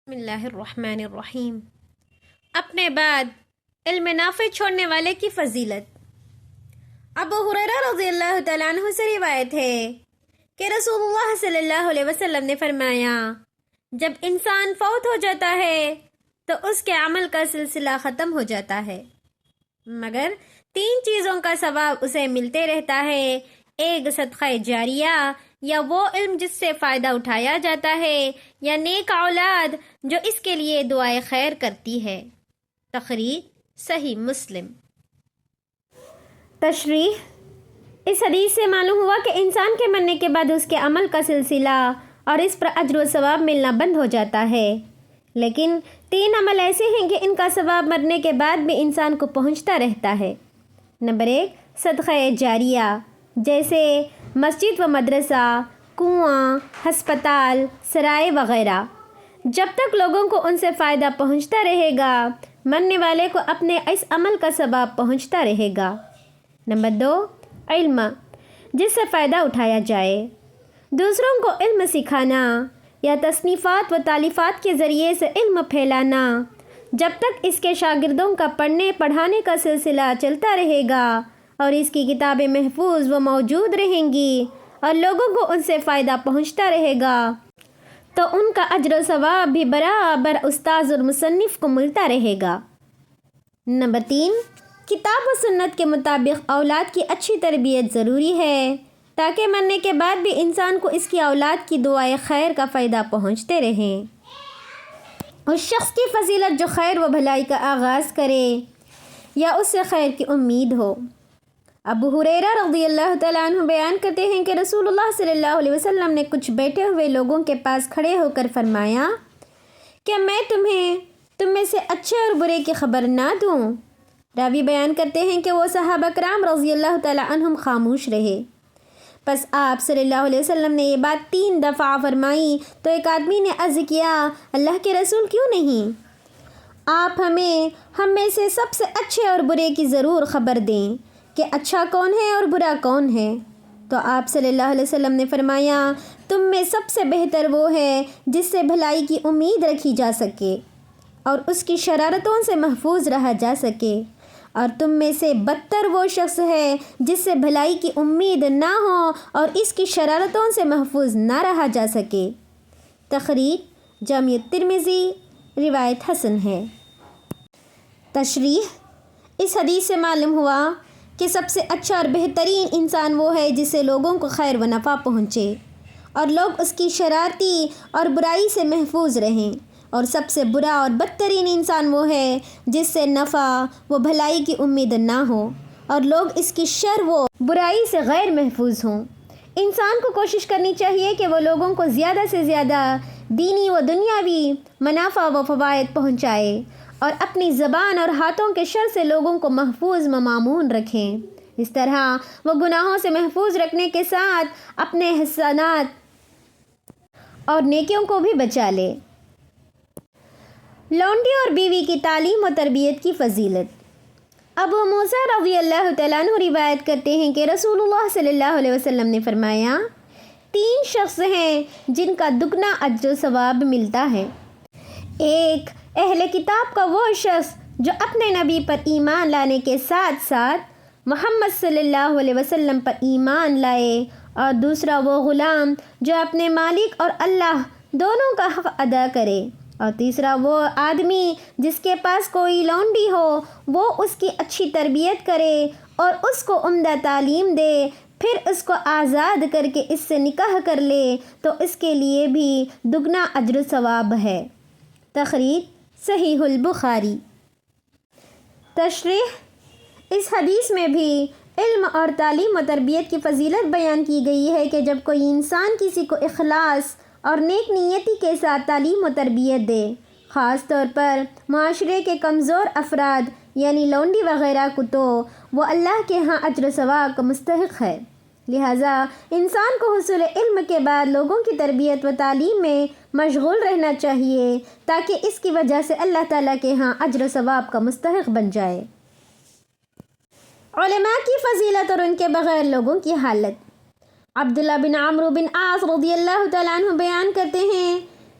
بسم اللہ الرحمن الرحیم۔ اپنے بعد علم نافع چھوڑنے والے کی فضیلت۔ ابو ہریرہ رضی اللہ تعالیٰ عنہ سے روایت ہے کہ رسول اللہ صلی اللہ علیہ وسلم نے فرمایا، جب انسان فوت ہو جاتا ہے تو اس کے عمل کا سلسلہ ختم ہو جاتا ہے، مگر 3 چیزوں کا ثواب اسے ملتے رہتا ہے۔ ایک صدقہ جاریہ، یا وہ علم جس سے فائدہ اٹھایا جاتا ہے، یا نیک اولاد جو اس کے لیے دعائے خیر کرتی ہے۔ تخریج صحیح مسلم۔ تشریح: اس حدیث سے معلوم ہوا کہ انسان کے مرنے کے بعد اس کے عمل کا سلسلہ اور اس پر اجر و ثواب ملنا بند ہو جاتا ہے، لیکن 3 عمل ایسے ہیں کہ ان کا ثواب مرنے کے بعد بھی انسان کو پہنچتا رہتا ہے۔ نمبر 1، صدقہ جاریہ، جیسے مسجد و مدرسہ، کنواں، ہسپتال، سرائے وغیرہ۔ جب تک لوگوں کو ان سے فائدہ پہنچتا رہے گا، مرنے والے کو اپنے اس عمل کا ثواب پہنچتا رہے گا۔ نمبر 2، علم، جس سے فائدہ اٹھایا جائے۔ دوسروں کو علم سکھانا یا تصنیفات و تالیفات کے ذریعے سے علم پھیلانا۔ جب تک اس کے شاگردوں کا پڑھنے پڑھانے کا سلسلہ چلتا رہے گا اور اس کی کتابیں محفوظ و موجود رہیں گی اور لوگوں کو ان سے فائدہ پہنچتا رہے گا، تو ان کا اجر و ثواب بھی برابر استاذ اور مصنف کو ملتا رہے گا۔ نمبر 3، کتاب و سنت کے مطابق اولاد کی اچھی تربیت ضروری ہے، تاکہ مرنے کے بعد بھی انسان کو اس کی اولاد کی دعائے خیر کا فائدہ پہنچتے رہیں۔ اس شخص کی فضیلت جو خیر و بھلائی کا آغاز کرے یا اس سے خیر کی امید ہو۔ ابو ہریرہ رضی اللہ تعالیٰ عنہ بیان کرتے ہیں کہ رسول اللہ صلی اللہ علیہ وسلم نے کچھ بیٹھے ہوئے لوگوں کے پاس کھڑے ہو کر فرمایا کہ میں تم میں سے اچھے اور برے کی خبر نہ دوں؟ راوی بیان کرتے ہیں کہ وہ صحابہ کرام رضی اللہ تعالیٰ عنہم خاموش رہے۔ پس آپ صلی اللہ علیہ وسلم نے یہ بات 3 دفعہ فرمائی تو ایک آدمی نے عرض کیا، اللہ کے رسول کیوں نہیں؟ آپ ہم میں سے سب سے اچھے اور برے کی ضرور خبر دیں کہ اچھا کون ہے اور برا کون ہے۔ تو آپ صلی اللہ علیہ وسلم نے فرمایا، تم میں سب سے بہتر وہ ہے جس سے بھلائی کی امید رکھی جا سکے اور اس کی شرارتوں سے محفوظ رہا جا سکے، اور تم میں سے بدتر وہ شخص ہے جس سے بھلائی کی امید نہ ہو اور اس کی شرارتوں سے محفوظ نہ رہا جا سکے۔ تخریج جامع ترمذی، روایت حسن ہے۔ تشریح: اس حدیث سے معلوم ہوا کہ سب سے اچھا اور بہترین انسان وہ ہے جس سے لوگوں کو خیر و نفع پہنچے اور لوگ اس کی شرارتی اور برائی سے محفوظ رہیں، اور سب سے برا اور بدترین انسان وہ ہے جس سے نفع و بھلائی کی امید نہ ہو اور لوگ اس کی شر و برائی سے غیر محفوظ ہوں۔ انسان کو کوشش کرنی چاہیے کہ وہ لوگوں کو زیادہ سے زیادہ دینی و دنیاوی منافع و فوائد پہنچائے اور اپنی زبان اور ہاتھوں کے شر سے لوگوں کو محفوظ و مامون رکھیں۔ اس طرح وہ گناہوں سے محفوظ رکھنے کے ساتھ اپنے حسنات اور نیکیوں کو بھی بچا لے۔ لونڈی اور بیوی کی تعلیم و تربیت کی فضیلت۔ ابو موسیٰ رضی اللہ تعالیٰ عنہ روایت کرتے ہیں کہ رسول اللہ صلی اللہ علیہ وسلم نے فرمایا، 3 شخص ہیں جن کا دگنا اجر و ثواب ملتا ہے۔ ایک، اہل کتاب کا وہ شخص جو اپنے نبی پر ایمان لانے کے ساتھ ساتھ محمد صلی اللہ علیہ وسلم پر ایمان لائے، اور دوسرا وہ غلام جو اپنے مالک اور اللہ دونوں کا حق ادا کرے، اور تیسرا وہ آدمی جس کے پاس کوئی لونڈی ہو، وہ اس کی اچھی تربیت کرے اور اس کو عمدہ تعلیم دے، پھر اس کو آزاد کر کے اس سے نکاح کر لے تو اس کے لیے بھی دگنا اجر و ثواب ہے۔ تخریج صحیح البخاری۔ تشریح: اس حدیث میں بھی علم اور تعلیم و تربیت کی فضیلت بیان کی گئی ہے کہ جب کوئی انسان کسی کو اخلاص اور نیک نیتی کے ساتھ تعلیم و تربیت دے، خاص طور پر معاشرے کے کمزور افراد یعنی لونڈی وغیرہ کو، تو وہ اللہ کے ہاں اجر و ثواب کا مستحق ہے۔ لہٰذا انسان کو حصول علم کے بعد لوگوں کی تربیت و تعلیم میں مشغول رہنا چاہیے، تاکہ اس کی وجہ سے اللہ تعالیٰ کے ہاں اجر و ثواب کا مستحق بن جائے۔ علماء کی فضیلت اور ان کے بغیر لوگوں کی حالت۔ عبداللہ بن عمرو بن عاص رضی اللہ تعالیٰ عنہ بیان کرتے ہیں،